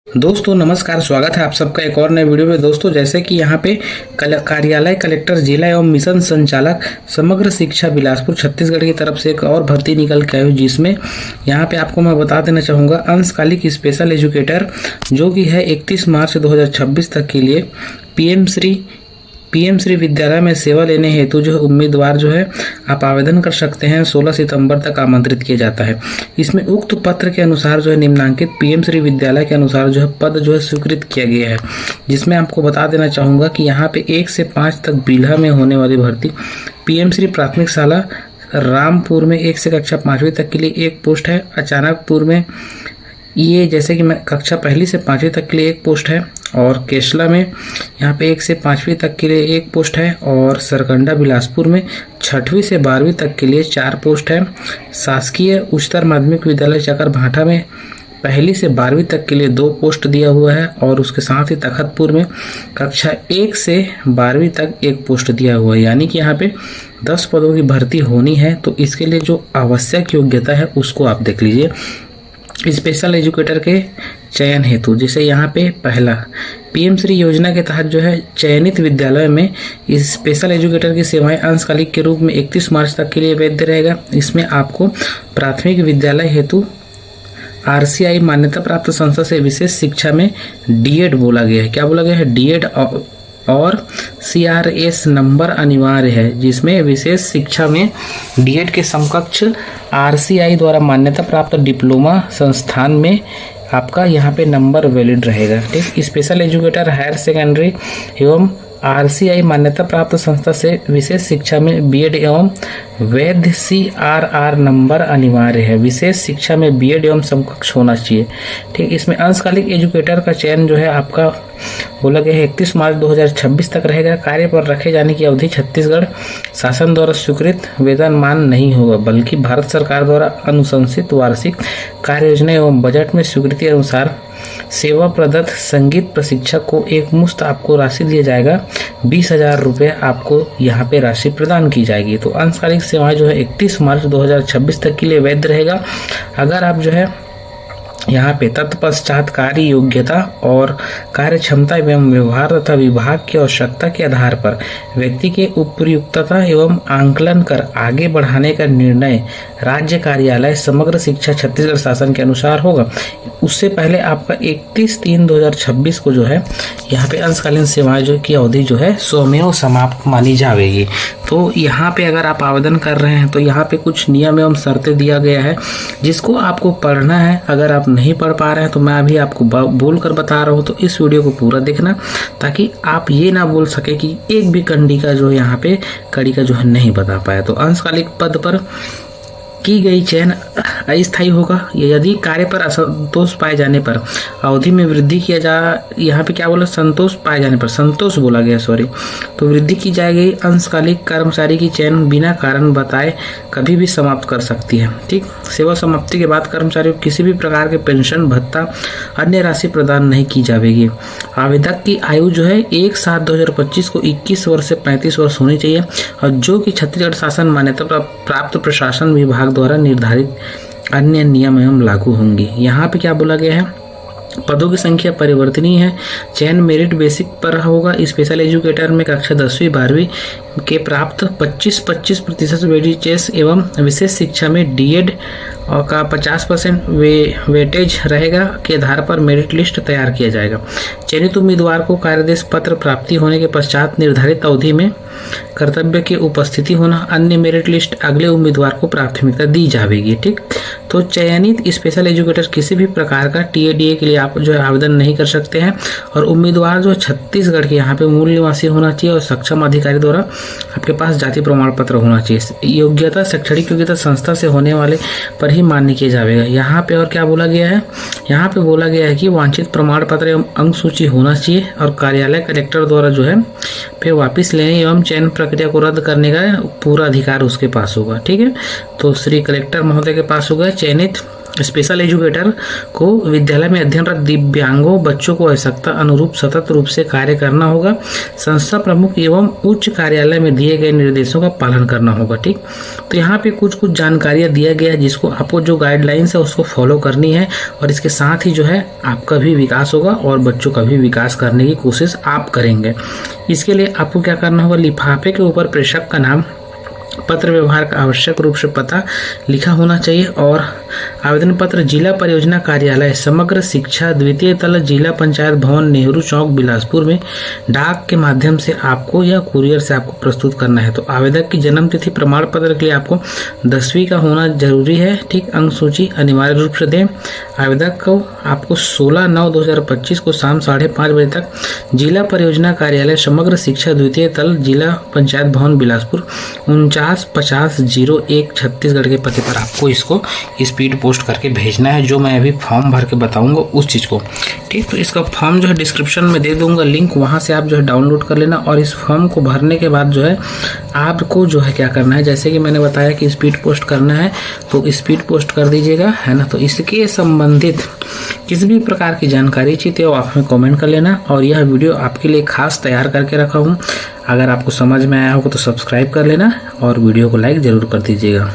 दोस्तों नमस्कार, स्वागत है आप सबका एक और नए वीडियो में। दोस्तों जैसे कि यहाँ पे कार्यालय कलेक्टर जिला एवं मिशन संचालक समग्र शिक्षा बिलासपुर छत्तीसगढ़ की तरफ से एक और भर्ती निकल के आई हुई, जिसमें यहाँ पे आपको मैं बता देना चाहूँगा अंशकालिक स्पेशल एजुकेटर जो कि है 31 मार्च 2026 तक के लिए पीएम श्री विद्यालय में सेवा लेने हेतु जो उम्मीदवार जो है आप आवेदन कर सकते हैं। 16 सितंबर तक आमंत्रित किया जाता है। इसमें उक्त पत्र के अनुसार जो है निम्नांकित पीएम श्री विद्यालय के अनुसार जो है पद जो है स्वीकृत किया गया है, जिसमें आपको बता देना चाहूँगा कि यहाँ पे 1 से 5 तक बिल्हा में होने वाली भर्ती पीएम श्री प्राथमिक शाला रामपुर में 1 से कक्षा 5वीं तक के लिए एक पोस्ट है। अचानकपुर में ये जैसे कि मैं कक्षा 1 से 5वीं तक के लिए एक पोस्ट है, और केशला में यहाँ पे 1 से 5वीं तक के लिए एक पोस्ट है, और सरकंडा बिलासपुर में 6वीं से 12वीं तक के लिए 4 पोस्ट है। शासकीय उच्चतर माध्यमिक विद्यालय चकर भाटा में 1 से 12वीं तक के लिए 2 पोस्ट दिया हुआ है, और उसके साथ ही तखतपुर में कक्षा 1 से 12वीं तक एक पोस्ट दिया हुआ है। यानी कि यहाँ पे 10 पदों की भर्ती होनी है। तो इसके लिए जो आवश्यक योग्यता है उसको आप देख लीजिए। स्पेशल एजुकेटर के चयन हेतु जैसे यहाँ पे पहला पीएम श्री योजना के तहत जो है चयनित विद्यालय में इस स्पेशल एजुकेटर की सेवाएं अंशकालिक के रूप में 31 मार्च तक के लिए वैध रहेगा। इसमें आपको प्राथमिक विद्यालय हेतु आरसीआई मान्यता प्राप्त संस्था से विशेष शिक्षा में डीएड बोला गया है। क्या बोला गया है? डीएड और सीआरएस नंबर अनिवार्य है, जिसमें विशेष शिक्षा में डीएड के समकक्ष आरसीआई द्वारा मान्यता प्राप्त डिप्लोमा संस्थान में आपका यहाँ पे नंबर वैलिड रहेगा। ठीक, स्पेशल एजुकेटर हायर सेकेंडरी एवं आरसीआई मान्यता प्राप्त संस्था से विशेष शिक्षा में बीएड एवं वैध सीआरआर नंबर अनिवार्य है। विशेष शिक्षा में बीएड एवं समकक्ष होना चाहिए। ठीक, इसमें अंशकालिक एजुकेटर का चयन जो है आपका बोला गया है 31 मार्च 2026 तक रहेगा। कार्य पर रखे जाने की अवधि छत्तीसगढ़ शासन द्वारा स्वीकृत वेतनमान नहीं होगा, बल्कि भारत सरकार द्वारा अनुशंसित वार्षिक कार्य योजना एवं बजट में स्वीकृति अनुसार सेवा प्रदत्त संगीत प्रशिक्षक को एक मुश्त आपको राशि दिया जाएगा। 20,000 रुपये आपको यहाँ पे राशि प्रदान की जाएगी। तो अंशकालिक सेवाएं जो है 31 मार्च 2026 तक के लिए वैध रहेगा। अगर आप जो है यहाँ पे तत्पश्चात कार्य योग्यता और कार्य क्षमता एवं व्यवहार तथा विभाग की आवश्यकता के आधार पर व्यक्ति के उपयुक्तता एवं आंकलन कर आगे बढ़ाने का निर्णय राज्य कार्यालय समग्र शिक्षा छत्तीसगढ़ शासन के अनुसार होगा। उससे पहले आपका 31/3/2026 को जो है यहाँ पे अंशकालीन सेवाएं जो की अवधि जो है स्वमेव समाप्त मानी जाएगी। तो यहाँ पे अगर आप आवेदन कर रहे हैं तो यहाँ पे कुछ नियम एवं शर्तें दिया गया है, जिसको आपको पढ़ना है। अगर आप नहीं पढ़ पा रहे हैं तो मैं अभी आपको बोल कर बता रहा हूँ, तो इस वीडियो को पूरा देखना, ताकि आप ये ना बोल सके कि एक भी कंडी का जो यहाँ पे कड़ी का जो है नहीं बता पाया। तो अंशकालिक पद पर की गई चयन अस्थायी होगा। यदि कार्य पर असंतोष पाए जाने पर अवधि में वृद्धि किया जा, यहाँ पे क्या बोला, संतोष पाए जाने पर, संतोष बोला गया सॉरी, तो वृद्धि की जाएगी। अंशकालिक कर्मचारी की चयन बिना कारण बताए कभी भी समाप्त कर सकती है। ठीक, सेवा समाप्ति के बाद कर्मचारी को किसी भी प्रकार के पेंशन भत्ता अन्य राशि प्रदान नहीं की जाएगी। आवेदक की आयु जो है 1/7/2025 को 21 वर्ष से 35 वर्ष होनी चाहिए, और जो कि छत्तीसगढ़ शासन मान्यता प्राप्त प्रशासन विभाग द्वारा निर्धारित अन्य नियम एवं लागू होंगे। यहाँ पे क्या बोला गया है, पदों की संख्या परिवर्तनीय है। चयन मेरिट बेसिक पर होगा। स्पेशल एजुकेटर में कक्षा 10वीं 12वीं के प्राप्त 25% वेटेज एवं विशेष शिक्षा में डीएड का 50% वेटेज रहेगा के आधार पर मेरिट लिस्ट तैयार किया जाएगा। चयनित उम्मीदवार को कार्यादेश पत्र प्राप्ति होने के पश्चात निर्धारित अवधि में कर्तव्य की उपस्थिति होना। अन्य मेरिट लिस्ट अगले उम्मीदवार को प्राथमिकता दी जाएगी। ठीक, तो चयनित स्पेशल एजुकेटर किसी भी प्रकार का टीएडीए के लिए आप जो है आवेदन नहीं कर सकते हैं, और उम्मीदवार जो छत्तीसगढ़ के यहाँ पे मूल निवासी होना चाहिए, और सक्षम अधिकारी द्वारा आपके पास जाति प्रमाण पत्र होना चाहिए। योग्यता शैक्षणिक योग्यता संस्था से होने वाले पर ही मान्य किया जाएगा। यहाँ पे और क्या बोला गया है, यहाँ पे बोला गया है कि वांछित प्रमाण पत्र एवं अंक सूची होना चाहिए, और कार्यालय कलेक्टर द्वारा जो है फिर वापस लेने एवं चयन प्रक्रिया को रद्द करने का पूरा अधिकार उसके पास होगा। ठीक है, तो श्री कलेक्टर महोदय के पास होगा। चयनित स्पेशल एजुकेटर को विद्यालय में अध्ययनरत दिव्यांगों बच्चों को आवश्यकता अनुरूप सतत रूप से कार्य करना होगा। संस्था प्रमुख एवं उच्च कार्यालय में दिए गए निर्देशों का पालन करना होगा। ठीक, तो यहाँ पे कुछ जानकारियाँ दिया गया है जिसको आपको जो गाइडलाइंस है उसको फॉलो करनी है और इसके साथ ही जो है आपका भी विकास होगा और बच्चों का भी विकास करने की कोशिश आप करेंगे। इसके लिए आपको क्या करना होगा, लिफाफे के ऊपर प्रेषक का नाम, पत्र व्यवहार का आवश्यक रूप से पता लिखा होना चाहिए और आवेदन पत्र जिला परियोजना कार्यालय समग्र शिक्षा द्वितीय तल जिला पंचायत भवन नेहरू चौक बिलासपुर में डाक के माध्यम से आपको या कुरियर से आपको प्रस्तुत करना है। तो आवेदक की जन्म तिथि प्रमाण पत्र के लिए आपको 10वीं का होना जरूरी है। ठीक, अंक सूची अनिवार्य रूप से दें। आवेदक को आपको 16/9/2025 को शाम 5:30 बजे तक जिला परियोजना कार्यालय समग्र शिक्षा द्वितीय तल जिला पंचायत भवन बिलासपुर 495001 छत्तीसगढ़ के पते पर आपको इसको स्पीड पोस्ट करके भेजना है, जो मैं अभी फॉर्म भर के बताऊंगा उस चीज़ को। ठीक, तो इसका फॉर्म जो है डिस्क्रिप्शन में दे दूंगा लिंक, वहां से आप जो है डाउनलोड कर लेना और इस फॉर्म को भरने के बाद जो है आपको जो है क्या करना है, जैसे कि मैंने बताया कि स्पीड पोस्ट करना है तो स्पीड पोस्ट कर दीजिएगा, है ना। तो इसके संबंधित किसी भी प्रकार की जानकारी चाहिए तो आप हमें कमेंट कर लेना और यह वीडियो आपके लिए खास तैयार करके रखा हूँ। अगर आपको समझ में आया होगा तो सब्सक्राइब कर लेना और वीडियो को लाइक ज़रूर कर दीजिएगा।